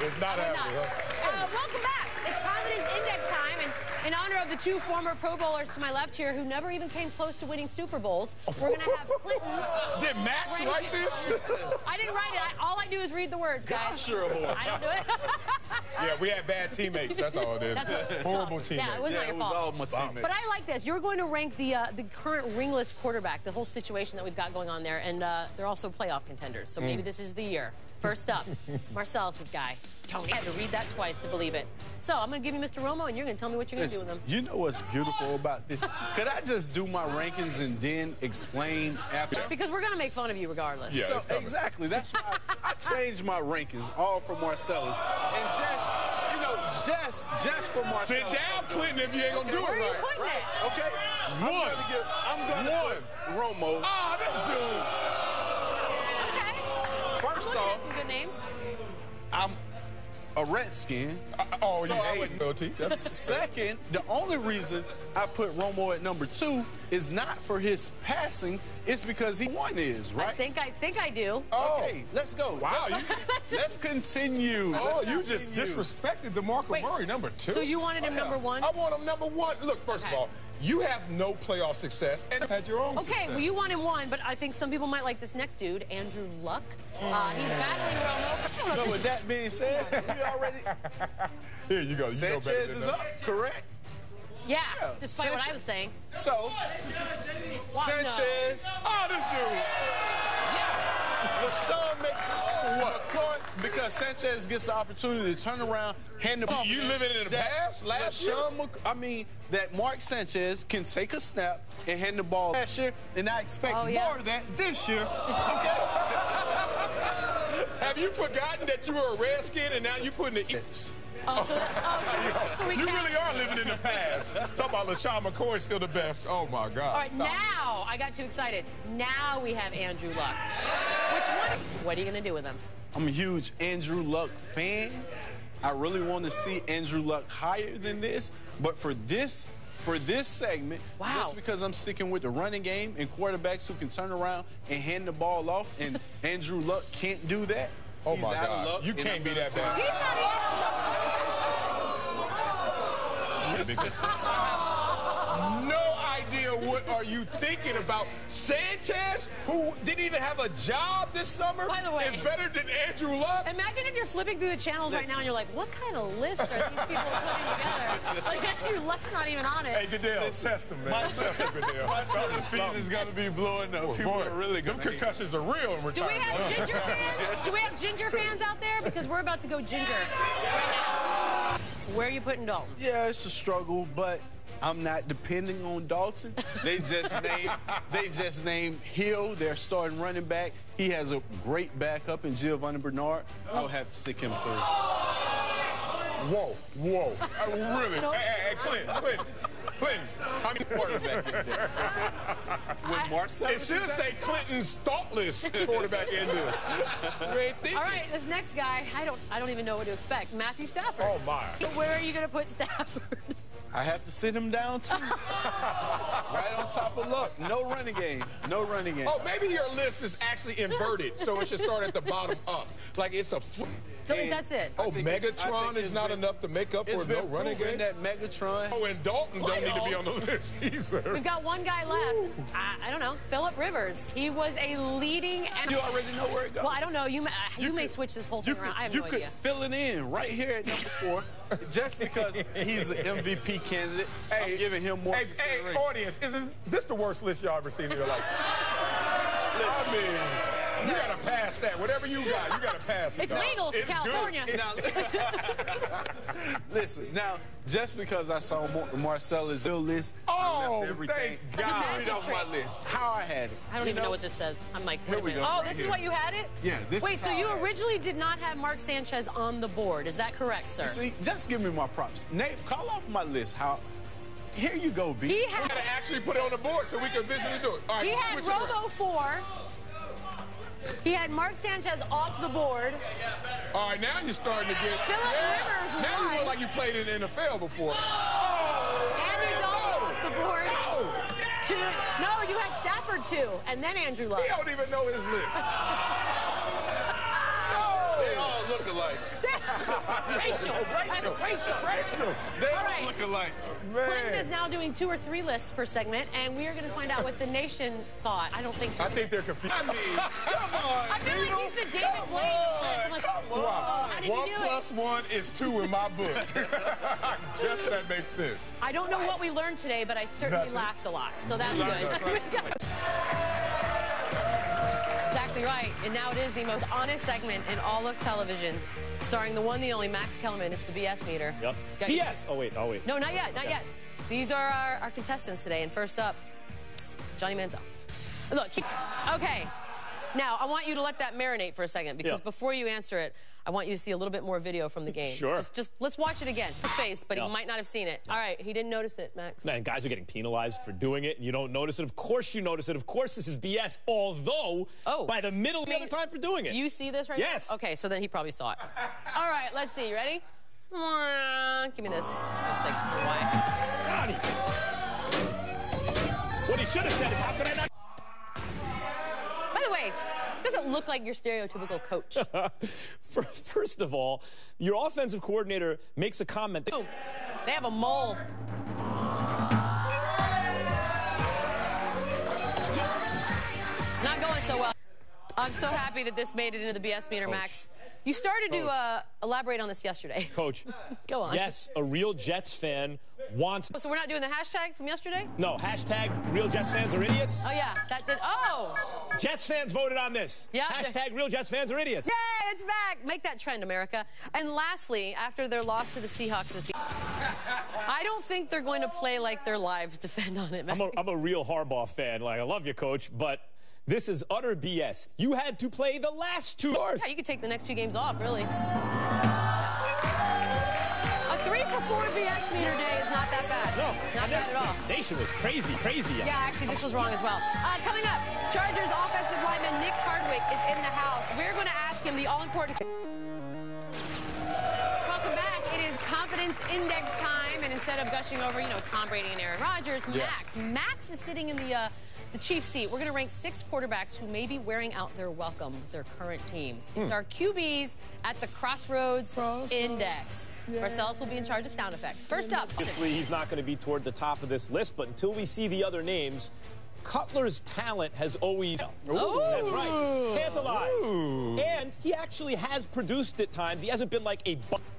It's not happening, huh? Welcome back. It's Confidence Index time, and in honor of the two former Pro Bowlers to my left here who never even came close to winning Super Bowls, we're going to have Clinton. Did Max write this? I didn't write it. All I do is read the words, guys. Gosh, you're a whore. I don't do it. Yeah, we had bad teammates. That's all it is. Horrible teammates. Yeah, it was not your fault. All my teammates. But I like this. You're going to rank the current ringless quarterback, the whole situation that we've got going on there, and they're also playoff contenders. So maybe this is the year. First up, Marcellus's guy. Tony had to read that twice to believe it. So I'm going to give you Mr. Romo, and you're going to tell me what you're going to do with him. You know what's beautiful about this? Could I just do my rankings and then explain after? Because we're going to make fun of you regardless. Yeah, So, exactly. That's why I changed my rankings, all for Marcellus. And just for Marcellus. Sit down, Clinton, if you ain't going to do it Where are you right. putting it? Okay? I'm going to put Romo. Ah, that Okay. First Look at off, some good names. I'm a Redskin. Oh, So yeah, I wouldn't go, T. Second, the only reason I put Romo at number 2 is not for his passing. It's because he won his, right? I think I do. Okay, let's go. Wow, Let's continue. Oh, Let's you just continue. disrespected DeMarco Murray, number 2. So you wanted him number 1? I want him number 1. Look, first of all, you have no playoff success and had your own success. Okay, well, you want him 1, but I think some people might like this next dude, Andrew Luck. He's battling Romo. So with that being said, we already... Here you go. You know better Sanchez than is that. up, correct? Yeah, despite what I was saying. So, Sanchez... Oh, this dude. LaShawn McCoy, because Sanchez gets the opportunity to turn around, hand the ball. You living in the past last year? That Mark Sanchez can take a snap and hand the ball last year, and I expect more of that this year. Okay? Have you forgotten that you were a Redskin and now you're putting the X? So we You really are living in the past. Talking about LaShawn McCoy still the best. Oh, my God. All right, now I got too excited. Now we have Andrew Luck. Which one? What are you going to do with him? I'm a huge Andrew Luck fan. I really want to see Andrew Luck higher than this, but for this segment, just because I'm sticking with the running game and quarterbacks who can turn around and hand the ball off, and Andrew Luck can't do that. Oh, my God. You can't be that bad. He's not even. No idea what are you thinking about. Sanchez, who didn't even have a job this summer, By the way, is better than Andrew Luck. Imagine if you're flipping through the channels right now and you're like, what kind of list are these people putting together? Like, Andrew Luck's not even on it. Hey, Goodell, test him, man. Test him, Goodell. My feet is going to be blowing up. People are really going them concussions are real in Do we retirement. have Ginger fans? Do we have Ginger fans out there? Because we're about to go Ginger right now. Where are you putting Dalton? Yeah, it's a struggle, but I'm not depending on Dalton. They just named Hill their starting running back. He has a great backup in Giovanni Bernard. I'll have to stick him third. Whoa. Really? Hey, Clinton. How many quarterback is there? When Marcellus It should say Clinton's thoughtless quarterback in there. You ain't thinking. All right, this next guy, I don't even know what to expect. Matthew Stafford. Oh, my. Where are you going to put Stafford? I have to sit him down, too. Right on top of Luck. No running game. No running game. Oh, maybe your list is actually inverted, so it should start at the bottom up. Like it's a... So that's it. Oh, Megatron is not enough to make up for no running game? That Megatron. Oh, and Dalton don't need to be on the list either. We've got one guy left. I don't know. Phillip Rivers. He was a leading... You already know where it goes. Well, I don't know. You may switch this whole thing around. I have no idea. You could fill it in right here at number 4. Just because he's an MVP candidate, I'm giving him more consideration. Hey, audience, is this the worst list y'all ever seen in your life? I mean... You gotta pass that. Whatever you got, you gotta pass it. It's legal in California. Listen, now, just because I saw Marcellus' list, I left everything. Thank God. Read off my list. How I had it. I don't even know what this says. I'm like, Here we go. Oh, this is what you had it? Yeah, this Wait, is so how you I had it. originally did not have Mark Sanchez on the board. Is that correct, sir? See, just give me my props. Nate, call off my list. Here you go, B. He had... We gotta actually put it on the board so we can visually do it. All right, He had switch it around. Robo 4. He had Mark Sanchez off the board. All right, now you're starting to get... Phillip Rivers Now you won. look like you played in the NFL before. Andy Dalton off the board. No, you had Stafford 2, and then Andrew Luck. He don't even know his list. look alike. Racial. They don't look alike. Clinton is now doing 2 or 3 lists per segment, and we are going to find out what the nation thought. I don't think. I think they're confused. I mean, come on. I feel like he's the David Blaine of this. I'm like, Come on. how did he 1 do plus 1 is 2 in my book. I guess that makes sense. I don't know what we learned today, but I certainly laughed a lot, so that's good. Exactly right. And now it is the most honest segment in all of television, starring the one, the only Max Kellerman. It's the BS meter. Yep. BS. Oh wait. No, not yet. Not yet. These are our contestants today. And first up, Johnny Manziel. Look. Okay. Now I want you to let that marinate for a second, because before you answer it, I want you to see a little bit more video from the game. Sure. Just let's watch it again. His face, but he might not have seen it. All right, he didn't notice it, Max. Man, guys are getting penalized for doing it, and you don't notice it. Of course you notice it. Of course this is BS, although by the middle of the other time for doing it. Do you see this right now? Yes. Okay, so then he probably saw it. All right, let's see. You ready? Give me this. That's like why. Johnny. What he should have said is, how could I not? By the way, it doesn't look like your stereotypical coach. First of all, your offensive coordinator makes a comment. Boom. They have a mole. Not going so well. I'm so happy that this made it into the BS meter, Max. You started to elaborate on this yesterday. Coach. Go on. Yes, a real Jets fan wants... So we're not doing the hashtag from yesterday? No, hashtag real Jets fans are idiots. Oh, yeah. That did... Oh! Jets fans voted on this. Yeah. Hashtag real Jets fans are idiots. Yay, it's back. Make that trend, America. And lastly, after their loss to the Seahawks this week, I don't think they're going to play like their lives depend on it, Max. I'm a real Harbaugh fan. Like, I love you, Coach, but... this is utter BS. You had to play the last 2 hours. Yeah, you could take the next 2 games off, really. A 3-for-4 BS meter day is not that bad. No. Not bad at all. Nation was crazy. Yeah, actually, this was wrong as well. Coming up, Chargers offensive lineman Nick Hardwick is in the house. We're going to ask him the all-important... Welcome back. It is confidence index time, and instead of gushing over, Tom Brady and Aaron Rodgers, Max is sitting in the Chiefs seat. We're going to rank 6 quarterbacks who may be wearing out their welcome with their current teams. It's our QBs at the Crossroads Index. Marcellus will be in charge of sound effects. First up. Obviously, he's not going to be toward the top of this list, but until we see the other names, Cutler's talent has always... That's right. Tantalized. And he actually has produced at times. He hasn't been like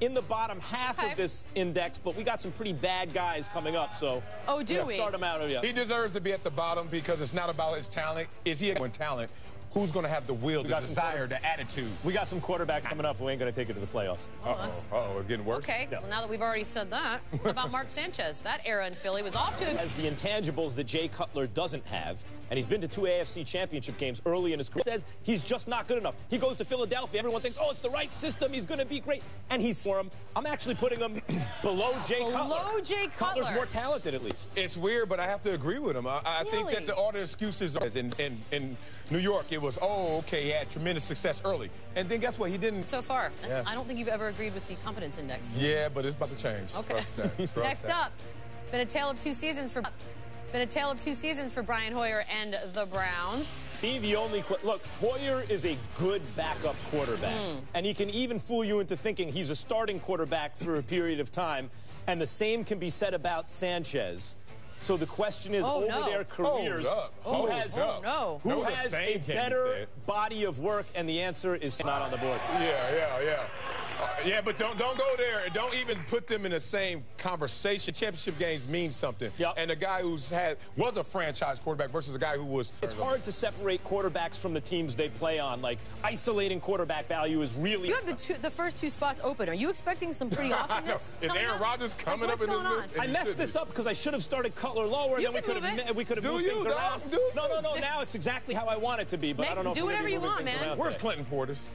in the bottom half of this index, but we got some pretty bad guys coming up, so... do we? Start him out. He deserves to be at the bottom because it's not about his talent. Is he a talent? Who's going to have the will, the desire, the attitude? We got some quarterbacks coming up who ain't going to take it to the playoffs. Uh-oh, it's getting worse. Okay, well, now that we've already said that, what about Mark Sanchez? That era in Philly was off to... Has the intangibles that Jay Cutler doesn't have, and he's been to 2 AFC championship games early in his career. Says he's just not good enough. He goes to Philadelphia. Everyone thinks, oh, it's the right system. He's going to be great. And he's for him. I'm actually putting him below Jay Cutler. Below Jay Cutler. Cutler's more talented, at least. It's weird, but I have to agree with him. I think that all the excuses are in New York, it was, he had tremendous success early. And then guess what? He didn't. So far. Yeah. I don't think you've ever agreed with the competence index. Yeah, but it's about to change. Okay. Trust Next up, been a tale of 2 seasons for Brian Hoyer and the Browns. The only look, Hoyer is a good backup quarterback, and he can even fool you into thinking he's a starting quarterback for a period of time. And the same can be said about Sanchez. So the question is, over their careers, who has a better body of work? And the answer is not on the board. Yeah, but don't go there. Don't even put them in the same conversation. Championship games mean something. And a guy was a franchise quarterback versus a guy who was... It's hard to separate quarterbacks from the teams they play on. Like, isolating quarterback value is really... You have the first 2 spots open. Are you expecting some pretty awesomeness? Is Aaron Rodgers coming up in this list? I messed this up because I should have started Cutler lower, and then we could have moved things around. No. Now it's exactly how I want it to be, but I don't know if do whatever you want, man. Where's Clinton Portis?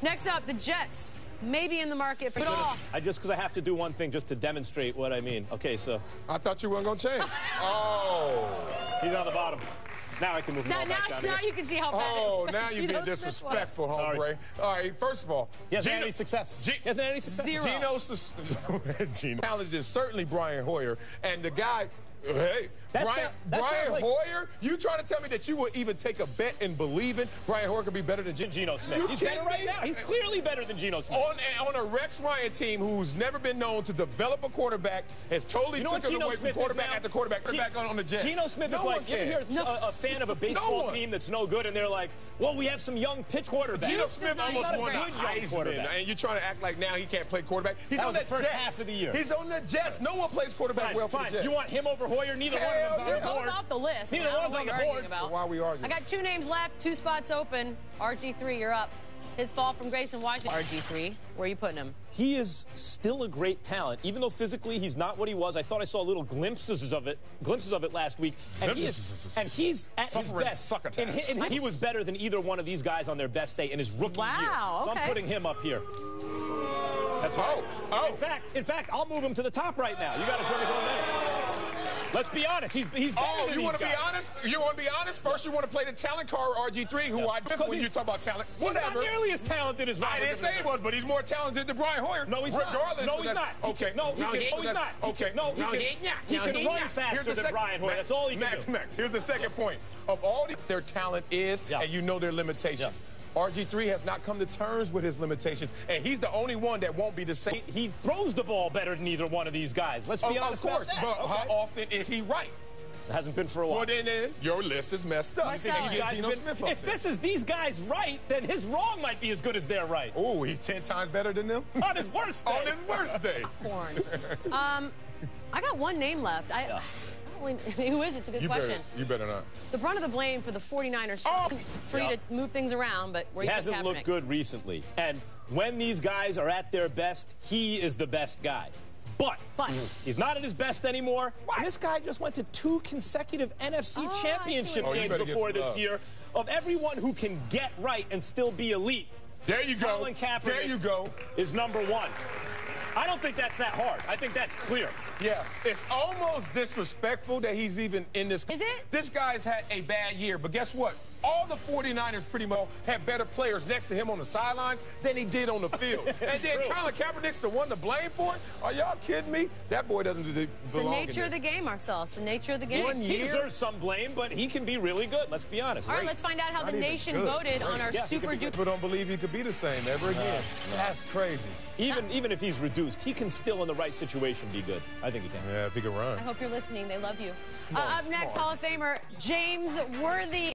Next up, the Jets may be in the market for it all. Because I have to do one thing just to demonstrate what I mean. Okay, so... I thought you weren't going to change. He's on the bottom. Now I can move back down. Now you can see how bad now you're being disrespectful, hombre. All right, first of all... He hasn't had any success. Zero. Talent is certainly Brian Hoyer. And the guy... Hey, Brian like... Hoyer? You trying to tell me that you would even take a bet and believe in Brian Hoyer could be better than Geno Smith? He's better right now. He's clearly better than Geno Smith. On a Rex Ryan team who's never been known to develop a quarterback, has totally took it away from quarterback after quarterback on the Jets. Geno Smith is like, you ever hear a fan of a baseball team that's no good, and they're like, well, we have some young pitch quarterbacks. Geno Smith almost won the Heisman, and you're trying to act like now he can't play quarterback. He's on the first half of the year. He's on the Jets. No one plays quarterback well for the Jets. You want him over Hoyer? Neither one of them's on the board. Off the list. Neither one's on the board. So why are we arguing? I got 2 names left, 2 spots open. RG3, you're up. His fall from grace in Washington. RG3, where are you putting him? He is still a great talent, even though physically he's not what he was. I thought I saw little glimpses of it last week. And he's at his best. And he was better than either one of these guys on their best day in his rookie year. So I'm putting him up here. That's right. In fact, I'll move him to the top right now. You got to show me something. Let's be honest. He's better than you want to be honest? You want to be honest? First, you want to play the talent card RG3, who I did when you talk about talent. Whatever. He's not nearly as talented as Robert. I didn't say he was, but he's more talented than Brian Hoyer. No, he's not. No, he's not. Okay. No, he's not. Okay. No, he can run faster than Brian Hoyer. That's all he can do. Max, here's the second point. Of all their talent is, and you know their limitations. RG3 has not come to terms with his limitations, and he's the only one that won't be the same. He throws the ball better than either one of these guys. Let's be honest. Of course, but how often is he right? It hasn't been for a while. Well, then your list is messed up. If this is these guys right, then his wrong might be as good as their right. Oh, he's 10 times better than them? On his worst day. On his worst day. I got 1 name left. Who is it? It's a good question. You better not. The brunt of the blame for the 49ers. Free to move things around, but where he hasn't looked good recently. And when these guys are at their best, he is the best guy. But he's not at his best anymore. And this guy just went to 2 consecutive NFC championship games before this year. Of everyone who can get right and still be elite, there you go. Colin Kaepernick there you go. Is number 1. I don't think that's that hard. I think that's clear. Yeah, it's almost disrespectful that he's even in this. Is it? This guy's had a bad year, but guess what? All the 49ers pretty much had better players next to him on the sidelines than he did on the field. And then Colin Kaepernick's the one to blame for it? Are y'all kidding me? That boy doesn't belong in this. It's the nature of the game, Marcel. It's the nature of the game. He deserves some blame, but he can be really good. Let's be honest. All right, let's find out how the nation voted on our Super Duper. People don't believe he could be the same ever again. That's crazy. Even if he's reduced, he can still, in the right situation, be good. I think he can. Yeah, if he can run. I hope you're listening. They love you. Up next, Hall of Famer James Worthy.